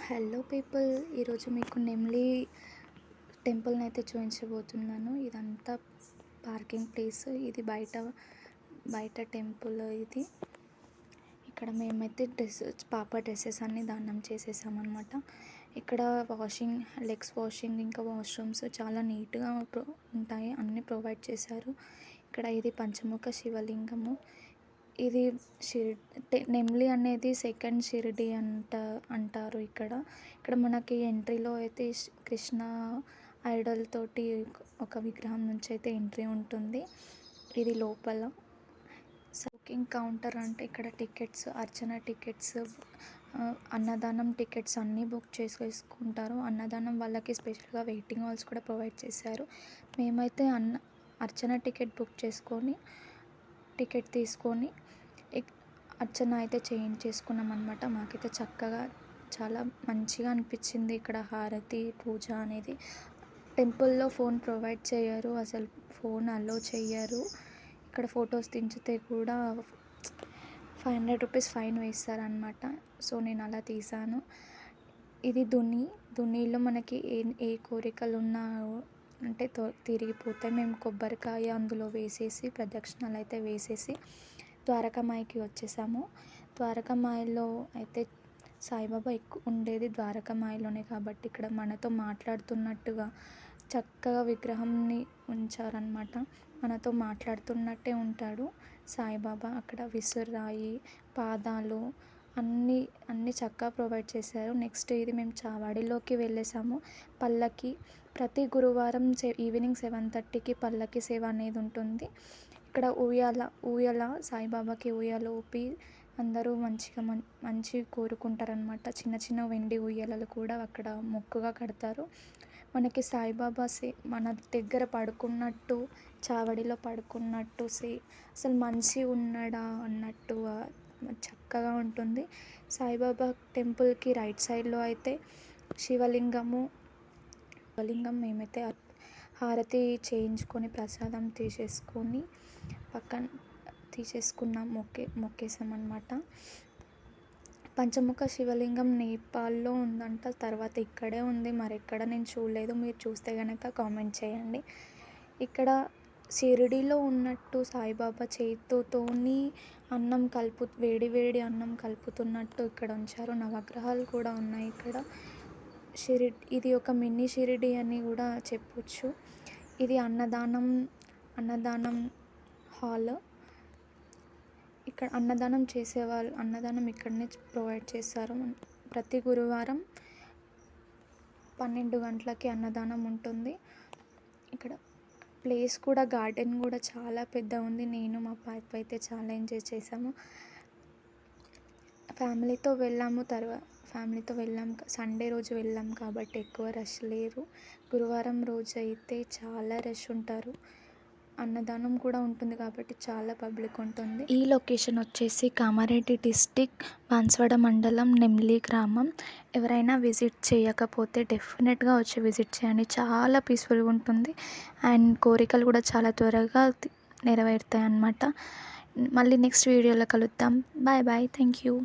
Hello people, ఈరోజు మీకు నెమ్లీ టెంపుల్ని అయితే చూపించబోతున్నాను. ఇదంతా పార్కింగ్ ప్లేస్. ఇది బయట బయట టెంపుల్. ఇది ఇక్కడ మేమైతే పాప డ్రెస్సెస్ అన్నీ దానం చేసేసామన్నమాట. ఇక్కడ లెగ్స్ వాషింగ్ ఇంకా వాష్రూమ్స్ చాలా నీట్గా ఉంటాయి, అన్నీ ప్రొవైడ్ చేశారు. ఇక్కడ ఇది పంచముఖ శివలింగము. ఇది నెమ్లీ అనేది సెకండ్ షిరిడి అంటారు. ఇక్కడ మనకి ఎంట్రీలో అయితే కృష్ణ ఐడల్ తోటి ఒక విగ్రహం నుంచి అయితే ఎంట్రీ ఉంటుంది. ఇది లోపల బుకింగ్ కౌంటర్. అంటే ఇక్కడ టికెట్స్, అర్చన టికెట్స్, అన్నదానం టికెట్స్ అన్నీ బుక్ చేసుకుంటారు. అన్నదానం వాళ్ళకి స్పెషల్గా వెయిటింగ్ హాల్స్ కూడా ప్రొవైడ్ చేశారు. మేమైతే అర్చన టికెట్ బుక్ చేసుకొని టికెట్ తీసుకొని అర్చన అయితే చేయించేసుకున్నాం అనమాట. మాకైతే చక్కగా చాలా మంచిగా అనిపించింది. ఇక్కడ హారతి పూజ అనేది. టెంపుల్లో ఫోన్ ప్రొవైడ్ చేయరు, అసలు ఫోన్ అలో చేయరు. ఇక్కడ ఫొటోస్ దించితే కూడా 500 రూపీస్ ఫైన్ వేస్తారనమాట. సో నేను అలా తీసాను. ఇది దునిలో మనకి ఏ కోరికలు ఉన్నా అంటే తిరిగిపోతాయి. మేము కొబ్బరికాయ అందులో వేసేసి ప్రదక్షిణలు అయితే వేసేసి ద్వారకామాయికి వచ్చేసాము. ద్వారకామాయిలో అయితే సాయిబాబా ఎక్కువ ఉండేది ద్వారకామాయిలోనే కాబట్టి ఇక్కడ మనతో మాట్లాడుతున్నట్టుగా చక్కగా విగ్రహంని ఉంచారనమాట. మనతో మాట్లాడుతున్నట్టే ఉంటాడు సాయిబాబా. అక్కడ విసురాయి, పాదాలు అన్నీ చక్కగా ప్రొవైడ్ చేశారు. నెక్స్ట్ ఇది మేము చావాడిలోకి వెళ్ళేసాము. పల్లకి ప్రతి గురువారం ఈవినింగ్ 7:30కి పల్లకి సేవ అనేది ఉంటుంది. ఇక్కడ ఊయల సాయిబాబాకి ఊయల ఊపి అందరూ మంచి కోరుకుంటారనమాట. చిన్న చిన్న వెండి ఊయలలు కూడా అక్కడ మొక్కుగా కడతారు. మనకి సాయిబాబా మన దగ్గర పడుకున్నట్టు, చావడిలో పడుకున్నట్టు అసలు మనిషి ఉన్నాడా అన్నట్టు చక్కగా ఉంటుంది. సాయిబాబా టెంపుల్కి రైట్ సైడ్లో అయితే శివలింగం మేమైతే హారతి చేయించుకొని ప్రసాదం తీసేసుకున్నాం, మొక్కేసామన్నమాట. పంచముఖ శివలింగం నేపాల్లో ఉందంట, తర్వాత ఇక్కడే ఉంది, మరెక్కడ నేను చూడలేదు. మీరు చూస్తే కనుక కామెంట్ చేయండి. ఇక్కడ షిరిడీలో ఉన్నట్టు సాయిబాబా చేతితోని వేడి అన్నం కలుపుతున్నట్టు ఇక్కడ ఉంచారు. నవగ్రహాలు కూడా ఉన్నాయి ఇక్కడ. ఇది ఒక మినీ షిరిడి అని కూడా చెప్పొచ్చు. ఇది అన్నదానం హాల్. ఇక్కడ అన్నదానం ఇక్కడనే ప్రొవైడ్ చేస్తారు. ప్రతి గురువారం 12 గంటలకి అన్నదానం ఉంటుంది. ఇక్కడ ప్లేస్ కూడా, గార్డెన్ కూడా చాలా పెద్ద ఉంది. నేను మా పాప అయితే చాలా ఎంజాయ్ చేసాము. ఫ్యామిలీతో వెళ్ళాం. సండే రోజు వెళ్ళాం కాబట్టి ఎక్కువ రష్ లేరు. గురువారం రోజు అయితే చాలా రష్ ఉంటారు. అన్నదానం కూడా ఉంటుంది కాబట్టి చాలా పబ్లిక్ ఉంటుంది. ఈ లొకేషన్ వచ్చేసి కామారెడ్డి డిస్టిక్, బాన్స్వాడ మండలం, నెమ్లీ గ్రామం. ఎవరైనా విజిట్ చేయకపోతే డెఫినెట్గా వచ్చి విజిట్ చేయండి. చాలా పీస్ఫుల్గా ఉంటుంది అండ్ కోరికలు కూడా చాలా త్వరగా నెరవేరుతాయి అన్నమాట. మళ్ళీ నెక్స్ట్ వీడియోలో కలుద్దాం. బాయ్. Thank you.